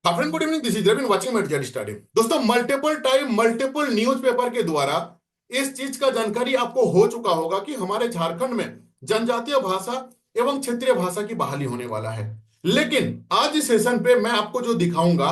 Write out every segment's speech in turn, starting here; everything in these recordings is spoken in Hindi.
Friend good evening, this is Ravin watching mate Z study. दोस्तों, मल्टीपल टाइम मल्टीपल न्यूज़पेपर के द्वारा इस चीज का जानकारी आपको हो चुका होगा कि हमारे झारखंड में जनजातीय भाषा एवं क्षेत्रीय भाषा की बहाली होने वाला है। लेकिन आज इस सेशन पे मैं आपको जो दिखाऊंगा,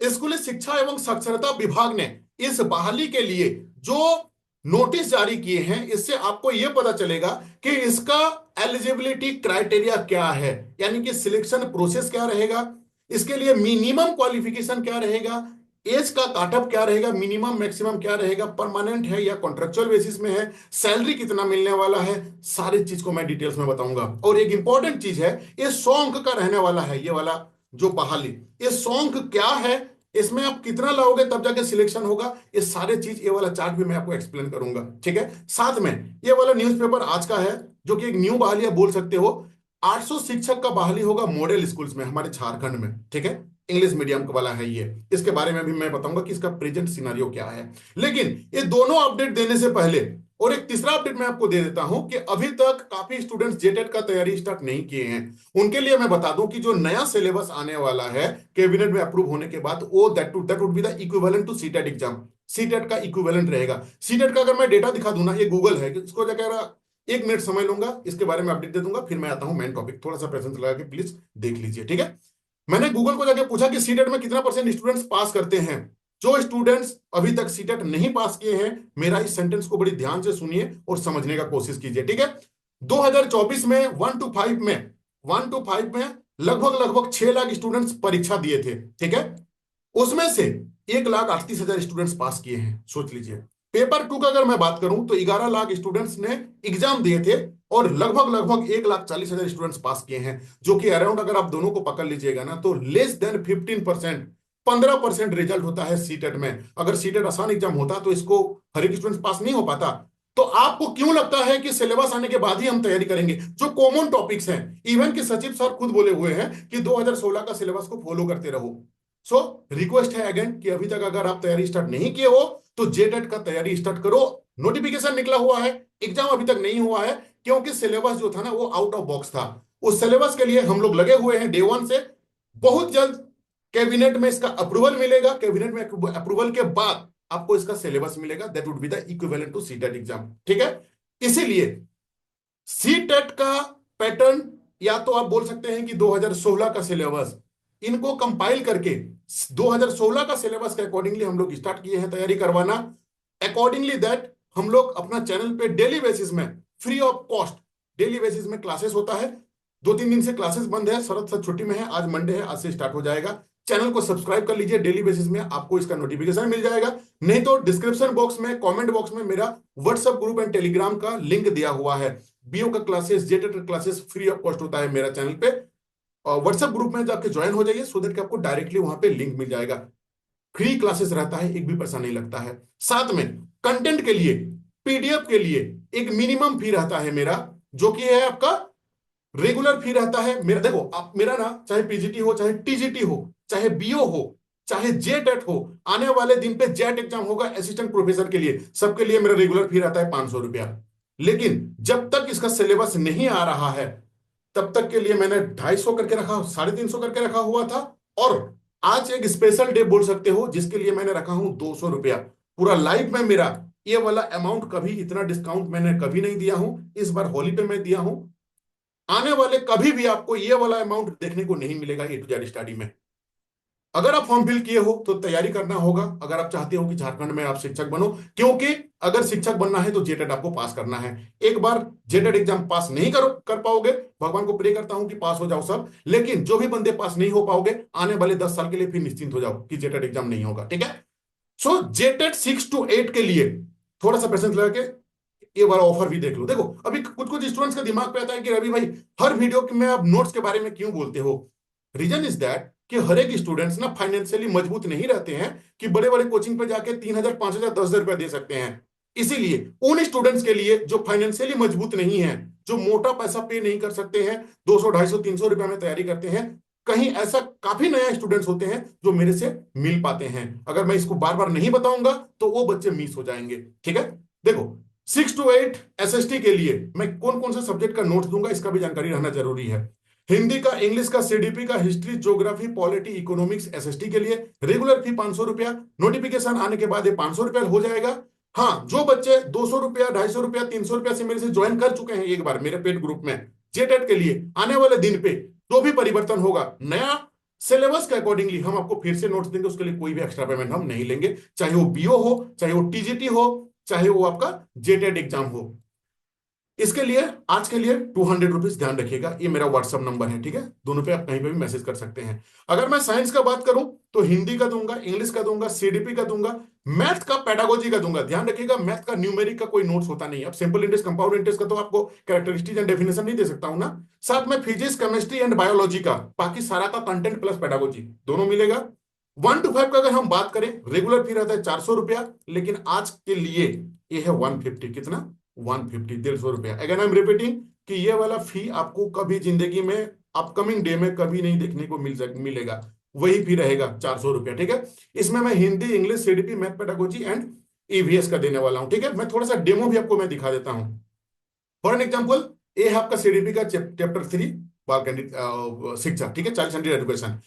स्कूली शिक्षा एवं साक्षरता विभाग ने इस बहाली के लिए जो नोटिस जारी किए हैं, इससे आपको यह पता चलेगा कि इसका एलिजिबिलिटी क्राइटेरिया क्या है, यानी कि सिलेक्शन प्रोसेस क्या रहेगा, इसके लिए मिनिमम क्वालिफिकेशन क्या रहेगा, एज का काटअप क्या रहेगा, मिनिमम मैक्सिमम क्या रहेगा, परमानेंट है या कॉन्ट्रेक्चुअल बेसिस में है, सैलरी कितना मिलने वाला है, सारी चीज को मैं डिटेल्स में बताऊंगा। और एक इंपॉर्टेंट चीज है, ये 100 अंक का रहने वाला है, ये वाला जो बहाली, ये 100 अंक क्या है, इसमें आप कितना लाओगे तब जाके सिलेक्शन होगा, ये सारे चीज, ये वाला चार्ट भी मैं आपको एक्सप्लेन करूंगा। ठीक है, साथ में ये वाला न्यूज़पेपर आज का है जो कि एक न्यू बहाली बोल सकते हो। 800 शिक्षक का बहाली होगा मॉडल स्कूल्स में हमारे झारखंड में। ठीक है, इंग्लिश मीडियम का वाला है ये, इसके बारे में भी मैं बताऊंगा कि इसका प्रेजेंट सिनारियो क्या है। लेकिन ये दोनों अपडेट देने से पहले और एक तीसरा अपडेट मैं आपको दे देता हूं कि अभी तक काफी स्टूडेंट्स जेटेट का तैयारी स्टार्ट नहीं किए हैं। उनके लिए मैं बता दूं कि जो नया सिलेबस आने वाला है कैबिनेट में अप्रूव होने के बाद, वो that would be the equivalent to CTET exam. CTET का इक्विवेलेंट रहेगा। सीटेट का अगर मैं डेटा दिखा दूं ना, ये गूगल है, इसको जाकर 1 मिनट समझ लूंगा, इसके बारे में अपडेट दे दूंगा, फिर मैं आता हूं मेन टॉपिक। थोड़ा सा पेशेंस लगा के प्लीज देख लीजिए। ठीक है, मैंने गूगल को जाके पूछा कि सीटेट में कितना परसेंट स्टूडेंट्स पास करते हैं। जो स्टूडेंट्स अभी तक सीटेट नहीं पास किए हैं, मेरा इस सेंटेंस को बड़ी ध्यान से सुनिए और समझने का कोशिश कीजिए। ठीक है, 2024 में 1 to 5 में लगभग लगभग 6 लाख स्टूडेंट्स परीक्षा दिए थे। ठीक है, उसमें से 1,38,000 स्टूडेंट्स पास किए हैं। सोच लीजिए, पेपर 2 का अगर मैं बात करूं तो 11 लाख स्टूडेंट्स ने एग्जाम दिए थे और लगभग लगभग 1,40,000 स्टूडेंट्स पास किए हैं, जो कि अराउंड, अगर आप दोनों को पकड़ लीजिएगा ना, तो लेस देन 15%, 15% रिजल्ट होता है सीटेट में। अगर सीटेट आसान एग्जाम होता तो इसको हर एक स्टूडेंट पास नहीं हो पाता। तो आपको क्यों लगता है कि सिलेबस आने के बाद ही हम तैयारी करेंगे? जो कॉमन टॉपिक्स हैं, इवन कि सचिव सर खुद बोले हुए हैं कि 2016 का सिलेबस को फॉलो करते रहो। सो रिक्वेस्ट है अगेन कि अभी तक अगर आप तैयारी स्टार्ट नहीं किए हो तो जेटेट का तैयारी स्टार्ट करो। नोटिफिकेशन निकला हुआ है, एग्जाम अभी तक नहीं हुआ है, क्योंकि सिलेबस जो था ना वो आउट ऑफ बॉक्स था। उस सिलेबस के लिए हम लोग लगे हुए हैं डे वन से। बहुत जल्द कैबिनेट में इसका अप्रूवल मिलेगा। कैबिनेट में अप्रूवल के बाद आपको इसका सिलेबस मिलेगा, that would be the equivalent to CTET exam. ठीक है, इसीलिए सीटेट का पैटर्न, या तो आप बोल सकते हैं कि 2016 का सिलेबस, इनको कंपाइल करके 2016 का सिलेबस के अकॉर्डिंगली हम लोग स्टार्ट किए हैं तैयारी करवाना। अकॉर्डिंगली दैट हम लोग अपना चैनल पे डेली बेसिस में free of cost daily basis में क्लासेस होता है। 2-3 दिन से क्लासेस बंद है, शरद सर छुट्टी में है, आज मंडे है, आज से स्टार्ट हो जाएगा। चैनल को सब्सक्राइब कर लीजिए, डेली बेसिस में आपको इसका नोटिफिकेशन मिल जाएगा। नहीं तो डिस्क्रिप्शन बॉक्स में, कमेंट बॉक्स में मेरा व्हाट्सएप ग्रुप एंड टेलीग्राम का लिंक दिया हुआ है। बीओ का क्लासेस, जेटेट का क्लासेस फ्री ऑफ कॉस्ट होता है मेरा चैनल पे। व्हाट्सएप ग्रुप में जाके ज्वाइन हो जाइए, सो दैट कि आपको डायरेक्टली वहां पे लिंक मिल जाएगा। फ्री क्लासेस रहता है, एक भी पैसा नहीं लगता है। साथ में कंटेंट के लिए, पीडीएफ के लिए एक मिनिमम फी रहता है मेरा, जो कि है आपका रेगुलर फी रहता है मेरा। देखो आप, मेरा ना चाहे पीजीटी हो, चाहे टीजीटी हो, चाहे बीओ हो, चाहे जेटेट हो, आने वाले दिन पे जेट एग्जाम होगा असिस्टेंट प्रोफेसर के लिए, सबके लिए मेरा रेगुलर फी रहता है 500 रुपया। लेकिन जब तक इसका सिलेबस नहीं आ रहा है तब तक के लिए मैंने 250 करके रखा, 350 करके रखा हुआ था। और आज एक स्पेशल डे बोल सकते हो जिसके लिए मैंने रखा हूं 200 रुपया। पूरा लाइफ में मेरा ये वाला अमाउंट, कभी इतना डिस्काउंट मैंने कभी नहीं दिया हूं। इस बार होली पे मैं दिया हूं। आने वाले कभी भी आपको ये वाला अमाउंट देखने को नहीं मिलेगा ए टू जेड स्टडी में। अगर आप फॉर्म फिल किए हो तो तैयारी करना होगा, अगर आप चाहते हो कि झारखंड में आप शिक्षक बनो, क्योंकि अगर शिक्षक बनना है तो जेटेट आपको पास करना है। एक बार जेटेट एग्जाम पास नहीं कर पाओगे, भगवान को प्रे करता हूं कि पास हो जाओ सब, लेकिन जो भी बंदे पास नहीं हो पाओगे, आने वाले 10 साल के लिए फिर निश्चिंत हो जाओ कि जेटेट एग्जाम नहीं होगा। ठीक है, सो जेटेट 6 to 8 के लिए थोड़ा सा पेशेंस लगा के ये वाला ऑफर भी देख लो। देखो अभी कुछ कुछ स्टूडेंट्स के दिमाग पे आता है कि रवि भाई, हर वीडियो में आप नोट्स के बारे में क्यों बोलते हो? रीजन इज दैट कि हर एक स्टूडेंट्स ना फाइनेंशियली मजबूत नहीं रहते हैं कि बड़े बड़े कोचिंग पे जाके 3,000, 5,000, 10,000 रुपया दे सकते हैं। इसीलिए उन स्टूडेंट्स के लिए जो फाइनेंशियली मजबूत नहीं है, जो मोटा पैसा पे नहीं कर सकते हैं, 200, 250, 300 रुपया में तैयारी करते हैं, कहीं ऐसा काफी नया स्टूडेंट्स होते हैं जो मेरे से मिल पाते हैं। अगर मैं इसको बार बार नहीं बताऊंगा तो वो बच्चे मिस हो जाएंगे। ठीक है, देखो 6 to 8 एसएसटी के लिए मैं कौन कौन से सब्जेक्ट का नोट्स दूंगा, इसका भी जानकारी रहना जरूरी है। हिंदी का, इंग्लिश का, सीडीपी का, history, geography, polity, economics, SST के लिए रेगुलर फी 500 रुपया। नोटिफिकेशन आने के बाद ये 500 रुपया हो जाएगा। हाँ, जो बच्चे 200 रुपया, 250 रुपया, 300 रुपया से मेरे से ज्वाइन कर चुके हैं एक बार मेरे पेड ग्रुप में जेटेट के लिए, आने वाले दिन पे जो भी परिवर्तन होगा नया सिलेबस के अकॉर्डिंगली हम आपको फिर से नोट्स देंगे, उसके लिए कोई भी एक्स्ट्रा पेमेंट हम नहीं लेंगे, चाहे वो बीओ हो, चाहे वो टीजीटी हो, चाहे वो आपका जेटेट एग्जाम हो। इसके लिए आज के लिए 200 रुपीज ध्यान रखिएगा, ये मेरा व्हाट्सअप नंबर है, ठीक है, दोनों पे आप कहीं पे भी मैसेज कर सकते हैं। अगर मैं साइंस का बात करूं तो हिंदी का दूंगा, इंग्लिश का दूंगा, सीडीपी का दूंगा, मैथ का, पेडागोजी का दूंगा। ध्यान रखिएगा, मैथ का न्यूमेरिक का कोई नोट्स होता नहीं है। अब सिंपल इंटरेस्ट, कंपाउंड इंटरेस्ट का तो आपको कैरेक्टरिस्टिक एंड डेफिनेशन नहीं दे सकता हूं ना, साथ में फिजिक्स, केमिस्ट्री एंड बायोलॉजी का बाकी सारा का कंटेंट प्लस पेडागोजी दोनों मिलेगा। 1 to 5 का अगर हम बात करें, रेगुलर फी रहता है 400 रुपया, लेकिन आज के लिए ये है 150। कितना? 150, 150 रुपया। अगेन आई एम रिपीटिंग कि ये वाला फी आपको कभी जिंदगी में अपकमिंग डे में कभी नहीं देखने को मिलेगा। वही फी रहेगा 400 रुपया, ठीक है। इसमें मैं Hindi, English, CDP, math, pedagogy and EVS का देने वाला हूं, ठीक है। मैं थोड़ा सा डेमो भी आपको मैं दिखा देता हूं। फॉर एन एग्जाम्पल, ये है आपका सीडीपी का चैप्टर 3 बाल कैंडिडेट शिक्षा, ठीक है, चाइल्ड सेंट्रिक एजुकेशन।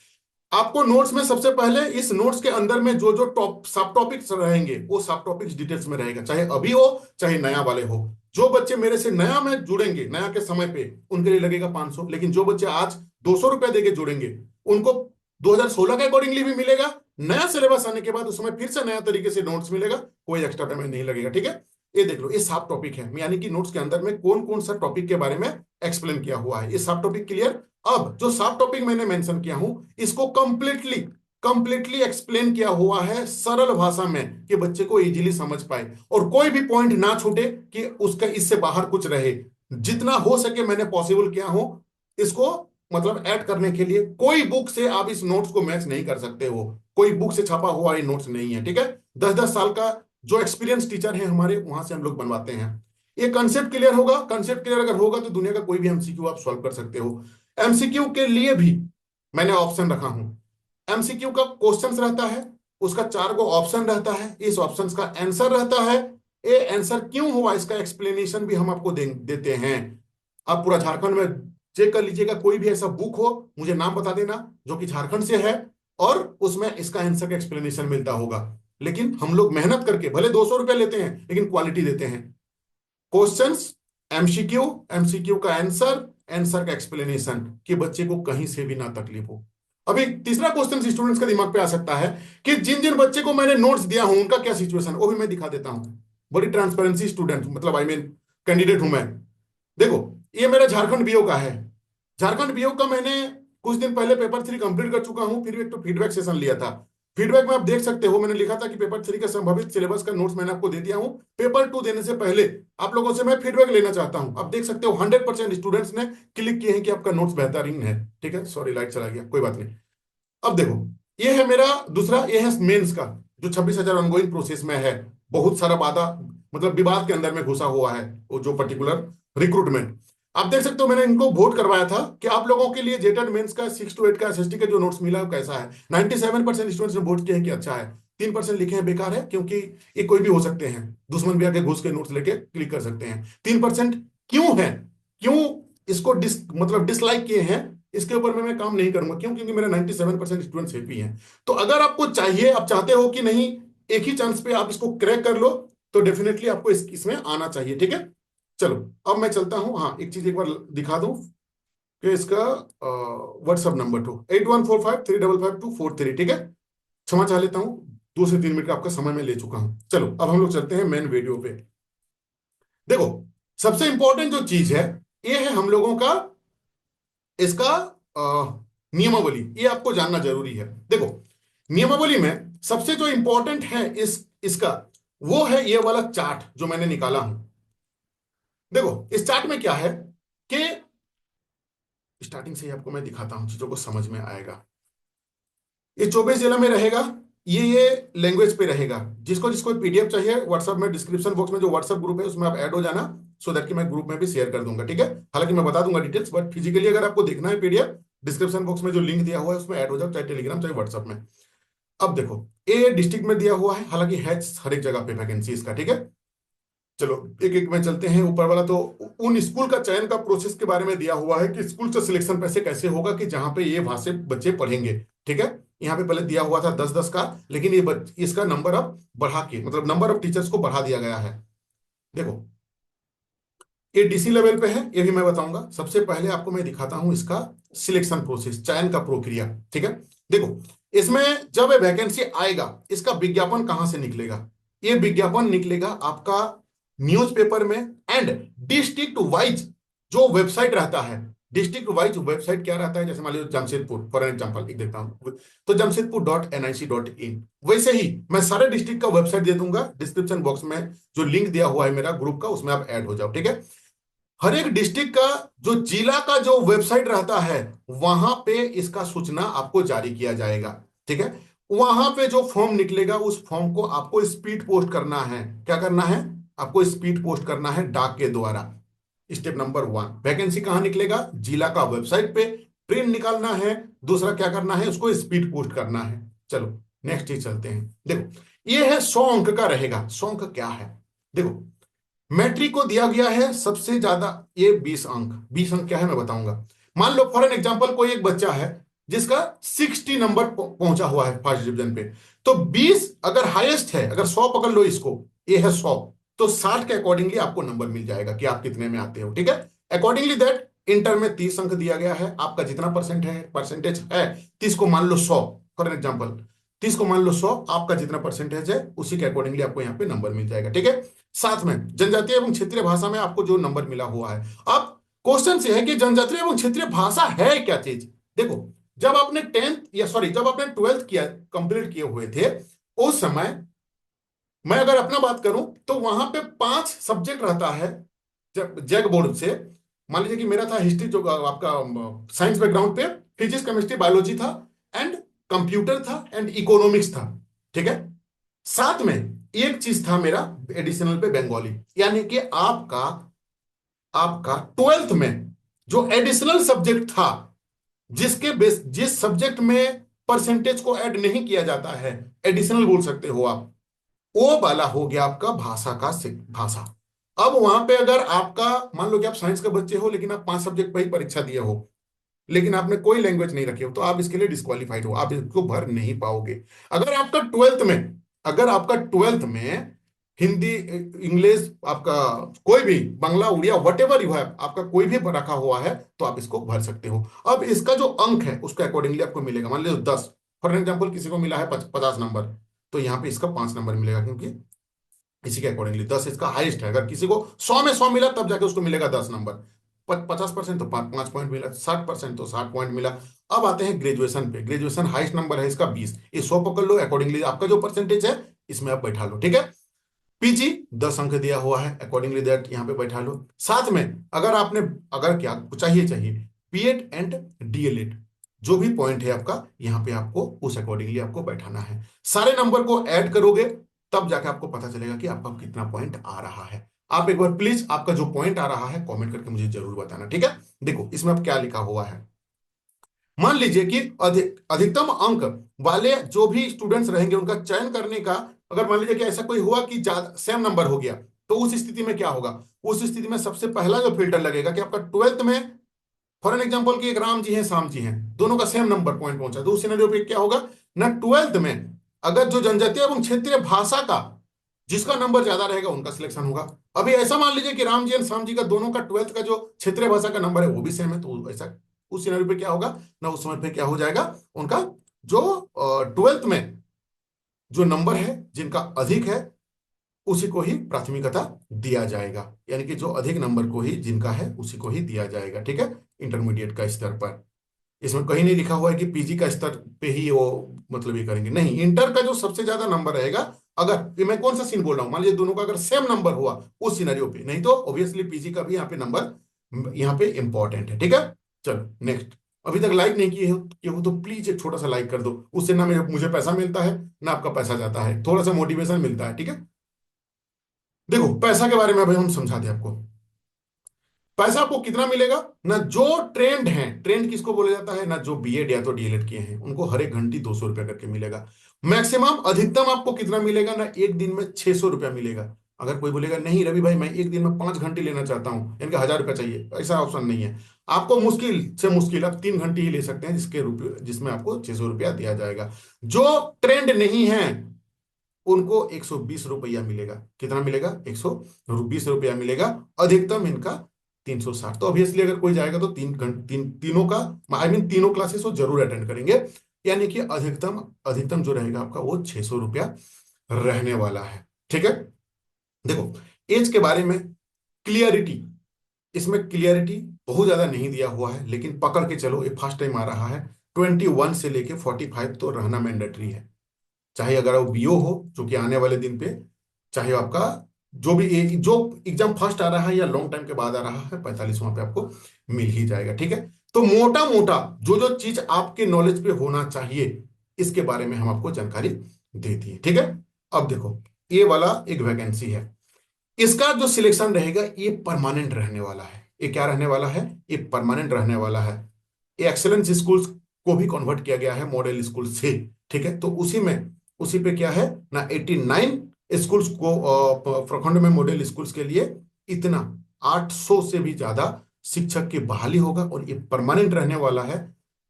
आपको नोट्स में सबसे पहले इस नोट्स के अंदर में जो जो सब टॉपिक्स रहेंगे वो सब टॉपिक्स डिटेल्स में रहेगा, चाहे अभी हो चाहे नया वाले हो। जो बच्चे मेरे से नया में जुड़ेंगे, नया के समय पे, उनके लिए लगेगा 500। लेकिन जो बच्चे आज 200 रुपया देके जुड़ेंगे उनको 2016 के अकॉर्डिंगली भी मिलेगा। नया सिलेबस आने के बाद उस समय फिर से नया तरीके से नोट्स मिलेगा, कोई एक्स्ट्रा पेमेंट नहीं लगेगा, ठीक है। ये देख लो, ये सब टॉपिक है, यानी कि नोट्स के अंदर में कौन कौन सा टॉपिक के बारे में एक्सप्लेन किया हुआ है, ये सब टॉपिक क्लियर। अब जो सब टॉपिक मैंने मेंशन किया हूं, इसको कंप्लीटली कंप्लीटली एक्सप्लेन किया हुआ है सरल भाषा में कि बच्चे को इजीली समझ पाए और कोई भी पॉइंट ना छूटे कि उसका इससे बाहर कुछ रहे। जितना हो सके मैंने पॉसिबल किया हूं इसको, मतलब ऐड करने के लिए। कोई बुक से आप इस नोट्स को मैच नहीं कर सकते हो, कोई बुक से छपा हुआ ये नोट्स नहीं है, ठीक है। 10-10 साल का जो एक्सपीरियंस टीचर है हमारे, वहां से हम लोग बनवाते हैं। ये कंसेप्ट क्लियर होगा, कंसेप्ट क्लियर अगर होगा तो दुनिया का कोई भी एमसीक्यू आप सॉल्व कर सकते हो। एमसीक्यू के लिए भी मैंने ऑप्शन रखा हूं। एमसीक्यू का क्वेश्चंस रहता है, उसका 4 गो ऑप्शन रहता है, इस ऑप्शंस का आंसर रहता है। ये आंसर क्यों हुआ इसका एक्सप्लेनेशन भी हम आपको देते हैं। आप पूरा झारखंड में चेक कर लीजिएगा, कोई भी ऐसा बुक हो मुझे नाम बता देना जो कि झारखंड से है और उसमें इसका आंसर का एक्सप्लेनेशन मिलता होगा। लेकिन हम लोग मेहनत करके भले 200 रुपया लेते हैं लेकिन क्वालिटी देते हैं। क्वेश्चंस, एमसीक्यू, एमसीक्यू का आंसर, आंसर का एक्सप्लेनेशन, कि बच्चे को कहीं से भी ना तकलीफ हो। अभी तीसरा क्वेश्चन स्टूडेंट्स के दिमाग पे आ सकता है कि जिन जिन बच्चे को मैंने नोट्स दिया हूं उनका क्या सिचुएशन, वो भी मैं दिखा देता हूं। बड़ी ट्रांसपेरेंसी स्टूडेंट, मतलब आई मीन कैंडिडेट हूं मैं। देखो, ये मेरा झारखंड बीओ का है। झारखंड बीओ का मैंने कुछ दिन पहले पेपर 3 कंप्लीट कर चुका हूं, फिर एक तो फीडबैक सेशन लिया था। फीडबैक में आप देख सकते हो, मैंने लिखा था कि पेपर 3 का संभावित सिलेबस का नोट्स मैंने आपको दे दिया हूं। पेपर 2 देने से पहले आप लोगों से मैं फीडबैक लेना चाहता हूं। आप देख सकते हो 100% स्टूडेंट्स ने क्लिक किए हैं कि आपका नोट्स बेहतरीन है, ठीक है। सॉरी, लाइट चला गया, कोई बात नहीं। अब देखो, ये है मेरा दूसरा, ये है मेंस का जो 26,000 ऑनगोइंग प्रोसेस में है। बहुत सारा वादा, मतलब विवाद के अंदर में घुसा हुआ है वो जो पर्टिकुलर रिक्रूटमेंट। आप देख सकते हो मैंने इनको वोट करवाया था कि आप लोगों के लिए जेटेड मेंस का 6 to 8 का एसएसटी का जो नोट्स मिला है कैसा है। 97% स्टूडेंट्स ने वोट किया है कि अच्छा है। 3% लिखे हैं बेकार है, क्योंकि ये कोई भी हो सकते हैं, दुश्मन भी आके घुस के नोट्स लेके क्लिक कर सकते हैं। 3% क्यों है, क्यों इसको मतलब डिसलाइक किए हैं, इसके ऊपर मैं काम नहीं करूंगा। क्यों? क्योंकि मेरा 97% स्टूडेंट्स हैप्पी हैं। तो अगर आपको चाहिए, आप चाहते हो कि नहीं एक ही चांस पे आप इसको क्रैक कर लो, तो डेफिनेटली आपको इसमें आना चाहिए, ठीक है। चलो, अब मैं चलता हूं। हाँ, एक चीज एक बार दिखा दूं कि इसका व्हाट्सएप नंबर 8145355243, ठीक है। क्षमा चाह लेता हूं, 2 से 3 मिनट का आपका समय मैं ले चुका हूं। चलो, अब हम लोग चलते हैं मेन वीडियो पे। देखो, सबसे इंपॉर्टेंट जो चीज है ये है हम लोगों का इसका नियमावली, ये आपको जानना जरूरी है। देखो, नियमावली में सबसे जो इंपॉर्टेंट है इसका वो है ये वाला चार्ट जो मैंने निकाला हूं। देखो, इस चार्ट में क्या है कि स्टार्टिंग से ही आपको मैं दिखाता हूं, चीजों को समझ में आएगा। ये 24 जिला में रहेगा, ये लैंग्वेज पे रहेगा। जिसको जिसको पीडीएफ चाहिए, व्हाट्सएप में डिस्क्रिप्शन बॉक्स में जो व्हाट्सएप ग्रुप है उसमें आप ऐड हो जाना, सो दैट कि मैं ग्रुप में भी शेयर कर दूंगा, ठीक है। हालांकि मैं बता दूंगा डिटेल्स, बट फिजिकली अगर आपको देखना है पीडीएफ, डिस्क्रिप्शन बॉक्स में जो लिंक दिया हुआ है उसमें ऐड हो जाओ, चाहे टेलीग्राम चाहे व्हाट्सएप में। अब देखो, ए डिस्ट्रिक्ट में दिया हुआ है, हालांकि है हर एक जगह पे वैकेंसी इसका, ठीक है। चलो एक एक में चलते हैं। ऊपर वाला तो उन स्कूल का चयन का प्रोसेस के बारे में दिया हुआ है कि स्कूल का सिलेक्शन पैसे कैसे होगा कि जहां पे ये भाषा बच्चे पढ़ेंगे। ठीक है, यहाँ पे पहले दिया हुआ था 10-10 का, लेकिन इसका नंबर अब बढ़ा के, मतलब नंबर ऑफ टीचर्स को बढ़ा दिया गया है। देखो ये डीसी लेवल पे है, ये भी मैं बताऊंगा। सबसे पहले आपको मैं दिखाता हूं इसका सिलेक्शन प्रोसेस, चयन का प्रक्रिया। ठीक है, देखो इसमें जब ये वैकेंसी आएगा, इसका विज्ञापन कहां से निकलेगा? ये विज्ञापन निकलेगा आपका न्यूज़पेपर में, एंड डिस्ट्रिक्ट वाइज जो वेबसाइट रहता है, डिस्ट्रिक्ट वाइज वेबसाइट क्या रहता है, जैसे मान लीजिए जमशेदपुर फॉर एग्जांपल एक देता हूं, तो jamshedpur.nic.in, वैसे ही मैं सारे डिस्ट्रिक्ट का वेबसाइट दे दूंगा डिस्क्रिप्शन बॉक्स में, जो लिंक दिया हुआ है मेरा ग्रुप का, उसमें आप ऐड हो जाओ। ठीक है, हर एक डिस्ट्रिक्ट का जो जिला का जो वेबसाइट रहता है, वहां पे इसका सूचना आपको जारी किया जाएगा। ठीक है, वहां पे जो फॉर्म निकलेगा, उस फॉर्म को आपको स्पीड पोस्ट करना है। क्या करना है? आपको स्पीड पोस्ट करना है डाक के द्वारा। स्टेप नंबर 1, वैकेंसी कहां निकलेगा? जिला का वेबसाइट पे प्रिंट निकालना है। दूसरा क्या करना है? उसको स्पीड पोस्ट करना है। चलो नेक्स्ट चीज चलते हैं। देखो ये है 100 अंक का रहेगा। 100 अंक क्या है? देखो मैट्रिक को दिया गया है सबसे ज्यादा, ये 20 अंक। 20 अंक क्या है मैं बताऊंगा। मान लो फॉर एन एग्जांपल कोई एक बच्चा है जिसका 60 नंबर पहुंचा हुआ है फर्स्ट डिवीजन पे, तो 20 अगर हाईएस्ट है, अगर 100 पकड़ लो इसको, ये है 100, तो 60 के अकॉर्डिंगली आपको नंबर मिल जाएगा कि आप कितने में आते हो। ठीक है, अकॉर्डिंगली दैट इंटर में 30 अंक दिया गया है। आपका जितना परसेंटेज है 30 को मान लो 100 फॉर एन एग्जाम्पल, 30 को मान लो 100, आपका जितना परसेंटेज है उसी के अकॉर्डिंगली आपको यहाँ पे नंबर मिल जाएगा। ठीक है, साथ में जनजातीय एवं क्षेत्रीय भाषा में आपको जो नंबर मिला हुआ है। अब क्वेश्चन से है कि जनजातीय एवं क्षेत्रीय भाषा है क्या चीज? देखो जब आपने 10th या सॉरी जब आपने 12th किया, कंप्लीट किए हुए थे, उस समय मैं अगर अपना बात करूं तो वहां पे 5 सब्जेक्ट रहता है जैक बोर्ड से। मान लीजिए कि मेरा था हिस्ट्री, जो आपका साइंस बैकग्राउंड पे फिजिक्स केमिस्ट्री बायोलॉजी था, एंड कंप्यूटर था, एंड इकोनॉमिक्स था। ठीक है, साथ में एक चीज था मेरा एडिशनल पे बंगाली, यानी कि आपका आपका 12th में जो एडिशनल सब्जेक्ट था, जिस सब्जेक्ट में परसेंटेज को ऐड नहीं किया जाता है, एडिशनल बोल सकते हो आप, वो वाला हो गया आपका भाषा का भाषा। अब वहां पे अगर आपका मान लो कि आप साइंस के बच्चे हो, लेकिन आप 5 सब्जेक्ट पर ही परीक्षा दिए हो, लेकिन आपने कोई लैंग्वेज नहीं रखी हो, तो आप इसके लिए डिस्क्वालीफाइड हो, आप इसको भर नहीं पाओगे। अगर आपका ट्वेल्थ में हिंदी, इंग्लिश, आपका कोई भी Bangla, Odia, whatever you है, आपका कोई भी रखा हुआ है, तो आप इसको भर सकते हो। अब इसका जो अंक है उसके अकॉर्डिंगली आपको मिलेगा। मान लीजिए 10 फॉर एग्जाम्पल किसी को मिला है 50 नंबर, तो यहाँ पे इसका 5 नंबर मिलेगा, क्योंकि इसी के अकॉर्डिंगली 10 इसका हाईएस्ट है। अगर किसी को 100 में 100 मिला, तब जाके उसको मिलेगा 10 नंबर। 50% तो 5 पॉइंट मिला, 60% तो 60 पॉइंट मिला। अब आते हैं ग्रेजुएशन पे। ग्रेजुएशन हाईएस्ट नंबर है इसका 20, ये 100 पकड़ लो, अकॉर्डिंगली आपका जो परसेंटेज है इसमें आप बैठा लो। ठीक है, पीजी 10 अंक दिया हुआ है, अकॉर्डिंगली दैट यहाँ पे बैठा लो। साथ में अगर आपने, अगर क्या चाहिए बीएड एंड डीएलएड, जो भी पॉइंट है आपका, यहाँ पे आपको उस अकॉर्डिंगली आपको बैठाना है। सारे नंबर को ऐड करोगे, तब जाके आपको पता चलेगा कि आपका कितना पॉइंट आ रहा है। आप एक बार प्लीज आपका जो पॉइंट आ रहा है कमेंट करके मुझे जरूर बताना। ठीक है, देखो इसमें अब क्या लिखा हुआ है। मान लीजिए कि अधिकतम अंक वाले जो भी स्टूडेंट्स रहेंगे, उनका चयन करने का, अगर मान लीजिए कि ऐसा कोई हुआ कि ज्यादा सेम नंबर हो गया, तो उस स्थिति में क्या होगा? उस स्थिति में सबसे पहला जो फिल्टर लगेगा कि आपका 12th में फॉर एन एग्जाम्पल कि एक राम जी हैं, श्याम जी हैं, दोनों का सेम नंबर पॉइंट पहुंचा, तो उस सिनेरियो पे क्या होगा ना, 12th में अगर जो जनजातीय एवं क्षेत्रीय भाषा का जिसका नंबर ज्यादा रहेगा उनका सिलेक्शन होगा। अभी ऐसा मान लीजिए कि राम जी एंड श्याम जी का दोनों का 12th का जो क्षेत्रीय भाषा का नंबर है वो भी सेम है, तो ऐसा उस सिनेरियो पे क्या होगा ना, उस समय पे क्या हो जाएगा, उनका जो 12th में जो नंबर है जिनका अधिक है, उसी को ही प्राथमिकता दिया जाएगा। यानी कि जो अधिक नंबर को ही जिनका है उसी को ही दिया जाएगा। ठीक है, इंटरमीडिएट का स्तर पर। इसमें कहीं नहीं लिखा हुआ है कि पीजी का स्तर पे ही वो मतलब ये करेंगे, नहीं, इंटर का जो सबसे ज्यादा नंबर रहेगा, अगर ये मैं कौन सा सीन बोल रहा हूं, मान लीजिए दोनों का अगर सेम नंबर हुआ उस सिनेरियो पे, नहीं तो ऑब्वियसली पीजी का भी यहाँ पे नंबर यहाँ पे इंपॉर्टेंट है। ठीक है, चलो नेक्स्ट। अभी तक लाइक नहीं किए हो तो प्लीज एक छोटा सा लाइक कर दो, उससे ना मुझे पैसा मिलता है ना आपका पैसा जाता है, थोड़ा सा मोटिवेशन मिलता है। ठीक है, देखो पैसा के बारे में अभी हम समझा दें आपको। पैसा आपको कितना मिलेगा ना, जो ट्रेंड है, ट्रेंड किसको बोला जाता है ना, जो बीएड या तो डीएलएड किए हैं उनको हर एक घंटी 200 रुपया करके मिलेगा। मैक्सिमम अधिकतम आपको कितना मिलेगा ना, एक दिन में 600 रुपया मिलेगा। अगर कोई बोलेगा नहीं रवि भाई मैं एक दिन में 5 घंटे लेना चाहता हूँ, इनका 1,000 रुपया चाहिए, ऐसा ऑप्शन नहीं है। आपको मुश्किल से मुश्किल आप 3 घंटे ही ले सकते हैं, जिसके रुपये जिसमें आपको 600 रुपया दिया जाएगा। जो ट्रेंड नहीं है उनको 120 रुपया मिलेगा। कितना मिलेगा? 120 रुपया मिलेगा। अधिकतम इनका 360। तो ऑब्वियसली अगर कोई जाएगा तो 3 घंटे तीनों का आई मीन तीनों क्लासेस वो जरूर अटेंड करेंगे। यानी कि अधिकतम अधिकतम जो रहेगा आपका वो 600 रुपया रहने वाला है। ठीक है, देखो एज के बारे में क्लियरिटी, इसमें क्लियरिटी बहुत ज्यादा नहीं दिया हुआ है, लेकिन पकड़ के चलो, ये फर्स्ट टाइम आ रहा है। 21 से लेके 45 तो रहना मैंडेटरी है, चाहे अगर वो बीओ हो जो कि आने वाले दिन पे, चाहे आपका जो भी जो एग्जाम फर्स्ट आ रहा है या लॉन्ग टाइम के बाद आ रहा है, 45 वहां पे आपको मिल ही जाएगा। ठीक है, तो मोटा मोटा जो जो चीज आपके नॉलेज पे होना चाहिए इसके बारे में हम आपको जानकारी दे दिए। ठीक है, अब देखो ये वाला एक वैकेंसी है, इसका जो सिलेक्शन रहेगा ये परमानेंट रहने वाला है। ये क्या रहने वाला है? ये परमानेंट रहने वाला है। ये एक्सेलेंस स्कूल्स को भी कन्वर्ट किया गया है मॉडल स्कूल से। ठीक है, तो उसी पे क्या है ना, 89 स्कूल्स को प्रखंड में मॉडल स्कूल्स के लिए इतना 800 से भी ज्यादा शिक्षक की बहाली होगा, और ये परमानेंट रहने वाला है।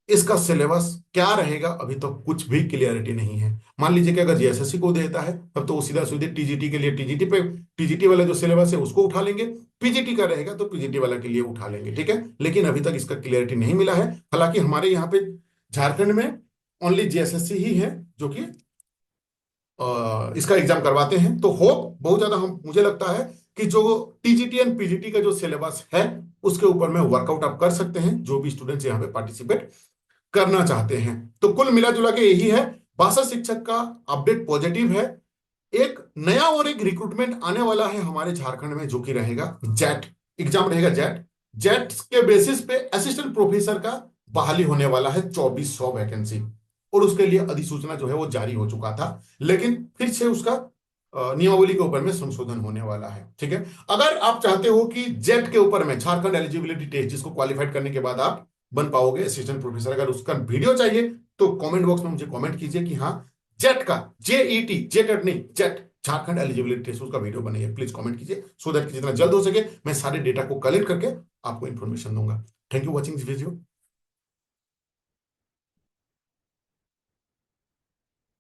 इसका सिलेबस क्या रहेगा अभी तो कुछ भी क्लियरिटी नहीं है। मान लीजिए कि अगर जेएसएससी को देता है तब तो वो सीधा सीधे टीजीटी के लिए टीजीटी वाला जो सिलेबस है उसको उठा लेंगे, पीजीटी का रहेगा तो पीजीटी वाला के लिए उठा लेंगे। ठीक है, लेकिन अभी तक इसका क्लियरिटी नहीं मिला है। हालांकि हमारे यहाँ पे झारखंड में ओनली जेएसएससी ही है जो कि इसका एग्जाम करवाते हैं। तो होप बहुत ज्यादा हम मुझे लगता है कि जो टीजीटी एंड पीजीटी का जो सिलेबस है उसके ऊपर में वर्कआउट आप कर सकते हैं, जो भी स्टूडेंट्स यहाँ पे पार्टिसिपेट करना चाहते हैं। तो कुल मिला जुला के यही है, भाषा शिक्षक का अपडेट पॉजिटिव है। एक नया और एक रिक्रूटमेंट आने वाला है हमारे झारखंड में, जो कि रहेगा जेट एग्जाम रहेगा। जेट जेट के बेसिस पे असिस्टेंट प्रोफेसर का बहाली होने वाला है, 2400 वैकेंसी, और उसके लिए अधिसूचना जो है वो जारी हो चुका था, लेकिन फिर से उसका नियमावली के ऊपर में संशोधन होने वाला है। ठीक है, अगर आप चाहते हो कि जेट के ऊपर में झारखंड एलिजिबिलिटी टेस्ट जिसको क्वालिफाइड करने के बाद आप बन पाओगे असिस्टेंट प्रोफेसर, अगर उसका वीडियो चाहिए तो कमेंट बॉक्स में मुझे कमेंट कीजिए कि हाँ जेट का जेईटी जेट नहीं जेट झारखंड एलिजिबिलिटी टेस्ट उसका वीडियो बनेगा। प्लीज कमेंट कीजिए सो दैट जितना जल्द हो सके मैं सारे डेटा को कलेक्ट करके आपको इंफॉर्मेशन दूंगा। Thank you watching this video.